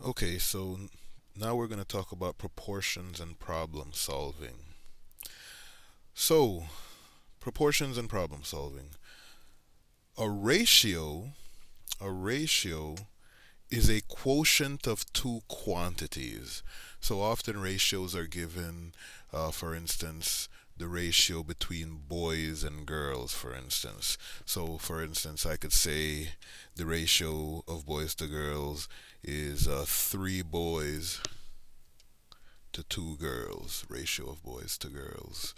Okay, so now we're going to talk about proportions and problem solving. So, proportions and problem solving. A ratio, a ratio is a quotient of two quantities. So often ratios are given, for instance, the ratio between boys and girls, for instance. So, for instance, I could say the ratio of boys to girls is three boys to two girls, ratio of boys to girls.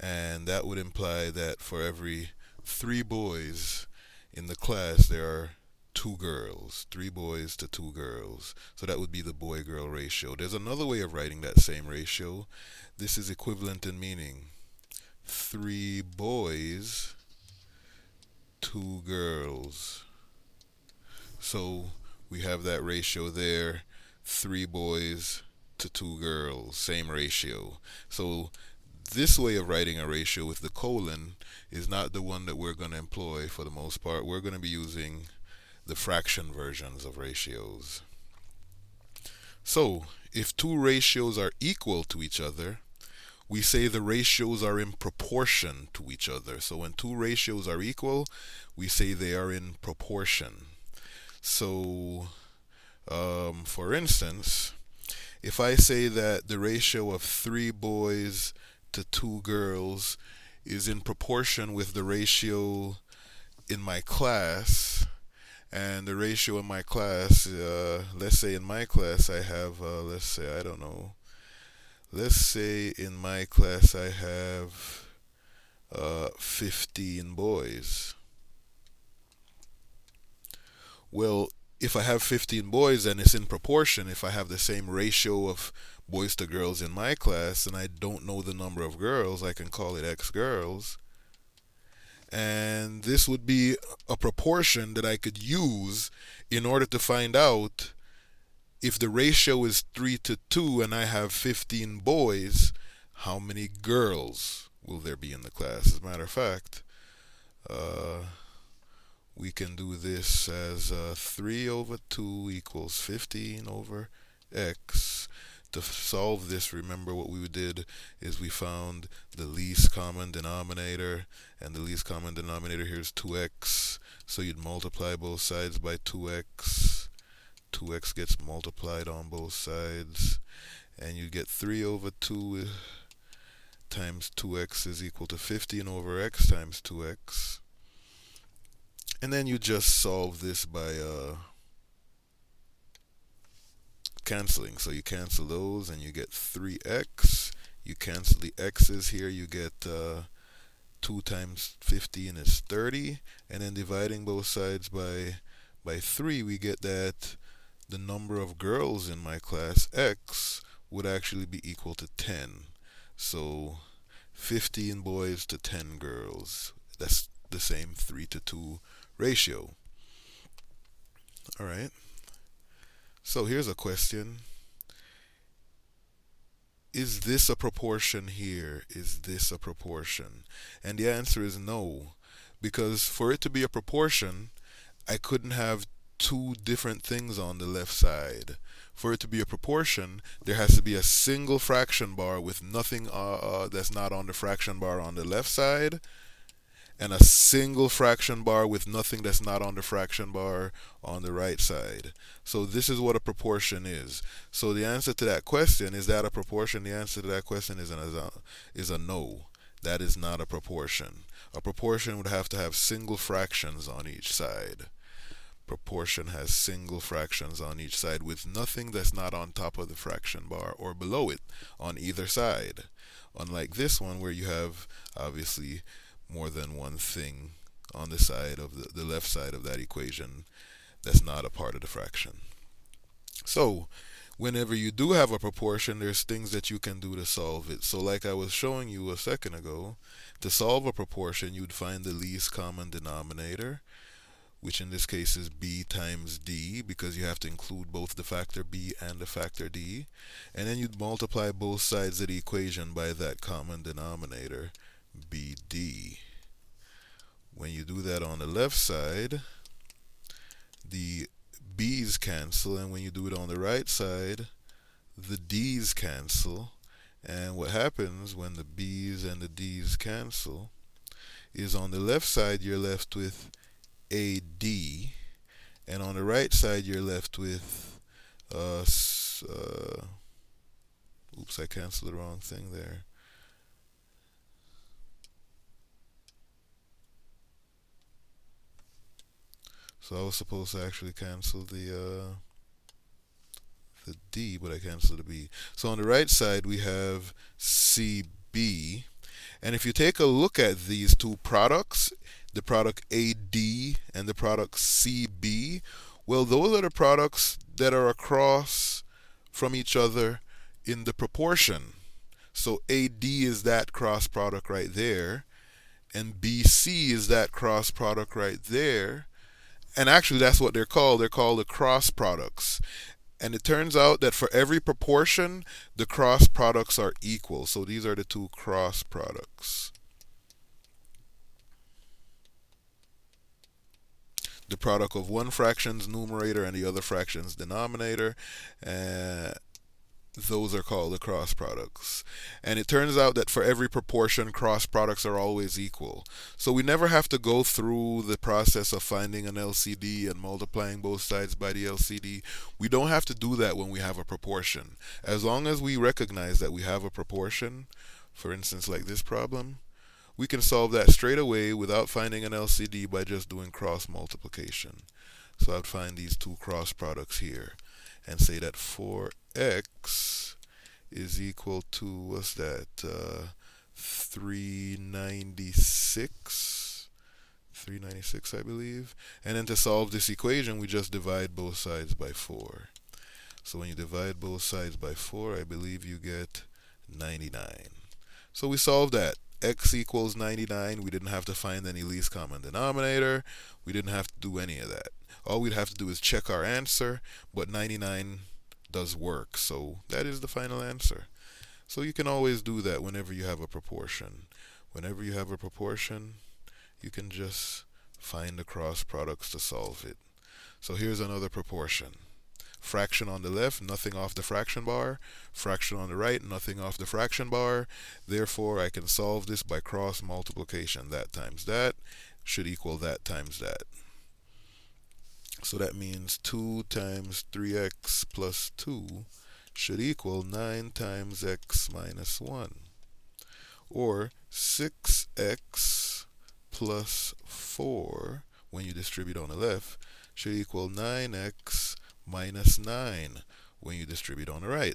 And that would imply that for every three boys in the class, there are two girls, three boys to two girls. So that would be the boy girl ratio. There's another way of writing that same ratio. This is equivalent in meaning. Three boys, two girls. So we have that ratio there. Three boys to two girls, same ratio. So this way of writing a ratio with the colon is not the one that we're going to employ for the most part. We're going to be using the fraction versions of ratios. So, if two ratios are equal to each other, we say the ratios are in proportion to each other. So, when two ratios are equal, we say they are in proportion. So, for instance, if I say that the ratio of three boys to two girls is in proportion with the ratio in my class, and the ratio in my class, let's say in my class I have, let's say, I don't know, let's say in my class I have 15 boys. Well, if I have 15 boys and it's in proportion, if I have the same ratio of boys to girls in my class and I don't know the number of girls, I can call it X girls. And this would be a proportion that I could use in order to find out if the ratio is 3 to 2 and I have 15 boys, how many girls will there be in the class? As a matter of fact, uh, we can do this as 3 over 2 equals 15 over x. To solve this, remember what we did is we found the least common denominator, and the least common denominator here is 2x. So you'd multiply both sides by 2x. 2x gets multiplied on both sides, and you get 3 over 2 times 2x is equal to 15 over x times 2x. And then you just solve this by canceling. So you cancel those and you get 3x. You cancel the x's here, you get 2 times 15 is 30. And then dividing both sides by 3, we get that the number of girls in my class, x, would actually be equal to 10. So 15 boys to 10 girls. That's the same 3 to 2 ratio. Alright. So here's a question. Is this a proportion here? Is this a proportion? And the answer is no. Because for it to be a proportion, I couldn't have two different things on the left side. For it to be a proportion, there has to be a single fraction bar with nothing that's not on the fraction bar on the left side, and a single fraction bar with nothing that's not on the fraction bar on the right side. So this is what a proportion is. So the answer to that question, is that a proportion? The answer to that question is a no. That is not a proportion. A proportion would have to have single fractions on each side. Proportion has single fractions on each side with nothing that's not on top of the fraction bar or below it on either side. Unlike this one where you have obviously more than one thing on the side of the left side of that equation that's not a part of the fraction. So whenever you do have a proportion, there's things that you can do to solve it. So like I was showing you a second ago, to solve a proportion, you'd find the least common denominator, which in this case is b times d, because you have to include both the factor b and the factor d. And then you'd multiply both sides of the equation by that common denominator, bd. When you do that on the left side, the b's b's cancel, and when you do it on the right side, the d's cancel. And what happens when the b's and the d's cancel is on the left side you're left with AD, and on the right side you're left with oops, I canceled the wrong thing there. So I was supposed to actually cancel the D, but I canceled the B. So on the right side we have CB, and if you take a look at these two products, the product AD and the product CB, well, those are the products that are across from each other in the proportion. So AD is that cross product right there, and BC is that cross product right there. And actually, that's what they're called. They're called the cross products. And it turns out that for every proportion, the cross products are equal. So these are the two cross products. The product of one fraction's numerator and the other fraction's denominator. Those are called the cross products. And it turns out that for every proportion, cross products are always equal. So we never have to go through the process of finding an LCD and multiplying both sides by the LCD. We don't have to do that when we have a proportion. As long as we recognize that we have a proportion, for instance like this problem, we can solve that straight away without finding an LCD by just doing cross multiplication. So I'd find these two cross products here and say that 4x is equal to, what's that, 396, I believe. And then to solve this equation, we just divide both sides by 4. So when you divide both sides by 4, I believe you get 99. So we solved that. X equals 99. We didn't have to find any least common denominator. We didn't have to do any of that. All we'd have to do is check our answer, but 99 does work. So that is the final answer. So you can always do that whenever you have a proportion. Whenever you have a proportion, you can just find the cross products to solve it. So here's another proportion. Fraction on the left, nothing off the fraction bar. Fraction on the right, nothing off the fraction bar. Therefore, I can solve this by cross multiplication. That times that should equal that times that. So that means 2 times 3x plus 2 should equal 9 times x minus 1. Or 6x plus 4, when you distribute on the left, should equal 9x minus 9 when you distribute on the right.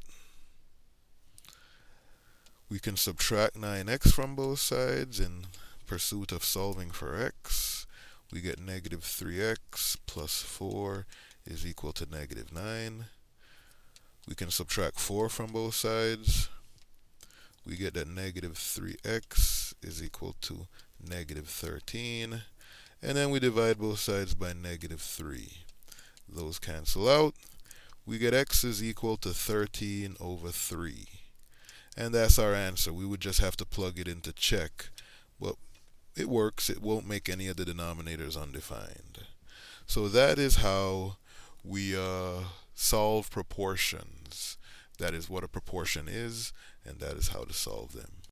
We can subtract 9x from both sides in pursuit of solving for x. We get negative 3x plus 4 is equal to negative 9. We can subtract 4 from both sides. We get that negative 3x is equal to negative 13. And then we divide both sides by negative 3. Those cancel out. We get x is equal to 13 over 3. And that's our answer. We would just have to plug it in to check. But it works. It won't make any of the denominators undefined. So that is how we solve proportions. That is what a proportion is, and that is how to solve them.